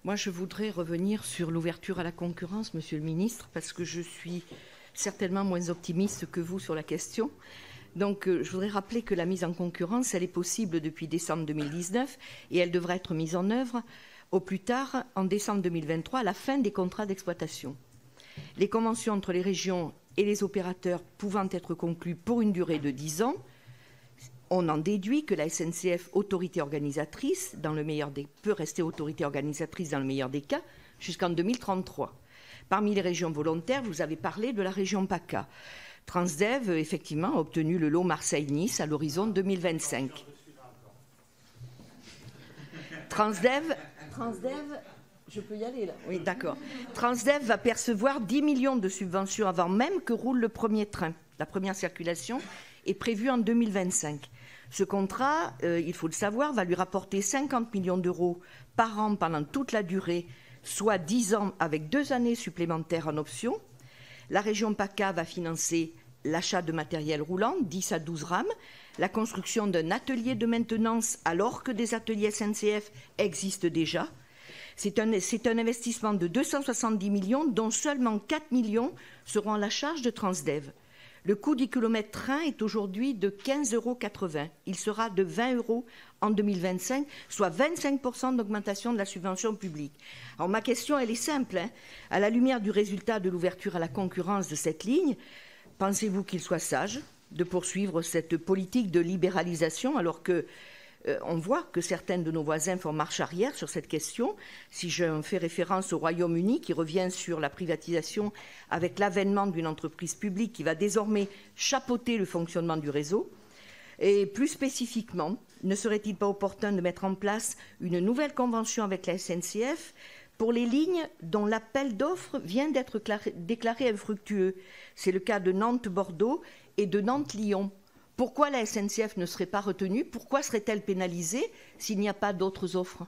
Moi, je voudrais revenir sur l'ouverture à la concurrence, Monsieur le Ministre, parce que je suis certainement moins optimiste que vous sur la question. Donc, je voudrais rappeler que la mise en concurrence, elle est possible depuis décembre 2019 et elle devra être mise en œuvre au plus tard en décembre 2023, à la fin des contrats d'exploitation. Les conventions entre les régions et les opérateurs pouvant être conclues pour une durée de 10 ans, on en déduit que la SNCF, autorité organisatrice, peut rester autorité organisatrice dans le meilleur des cas, jusqu'en 2033. Parmi les régions volontaires, vous avez parlé de la région PACA. Transdev, effectivement, a obtenu le lot Marseille-Nice à l'horizon 2025. Transdev, je peux y aller là? Oui, d'accord. Transdev va percevoir 10 millions de subventions avant même que roule le premier train. La première circulation est prévue en 2025. Ce contrat, il faut le savoir, va lui rapporter 50 millions d'euros par an pendant toute la durée, soit 10 ans avec 2 années supplémentaires en option. La région PACA va financer l'achat de matériel roulant, 10 à 12 rames, la construction d'un atelier de maintenance alors que des ateliers SNCF existent déjà. C'est un investissement de 270 millions dont seulement 4 millions seront à la charge de Transdev. Le coût du kilomètre train est aujourd'hui de 15,80 €. Il sera de 20 € en 2025, soit 25% d'augmentation de la subvention publique. Alors ma question, elle est simple. À la lumière du résultat de l'ouverture à la concurrence de cette ligne, pensez-vous qu'il soit sage de poursuivre cette politique de libéralisation alors que on voit que certains de nos voisins font marche arrière sur cette question. Si je fais référence au Royaume-Uni qui revient sur la privatisation avec l'avènement d'une entreprise publique qui va désormais chapeauter le fonctionnement du réseau. Et plus spécifiquement, ne serait-il pas opportun de mettre en place une nouvelle convention avec la SNCF pour les lignes dont l'appel d'offres vient d'être déclaré infructueux? C'est le cas de Nantes-Bordeaux et de Nantes-Lyon. Pourquoi la SNCF ne serait pas retenue? Pourquoi serait-elle pénalisée s'il n'y a pas d'autres offres?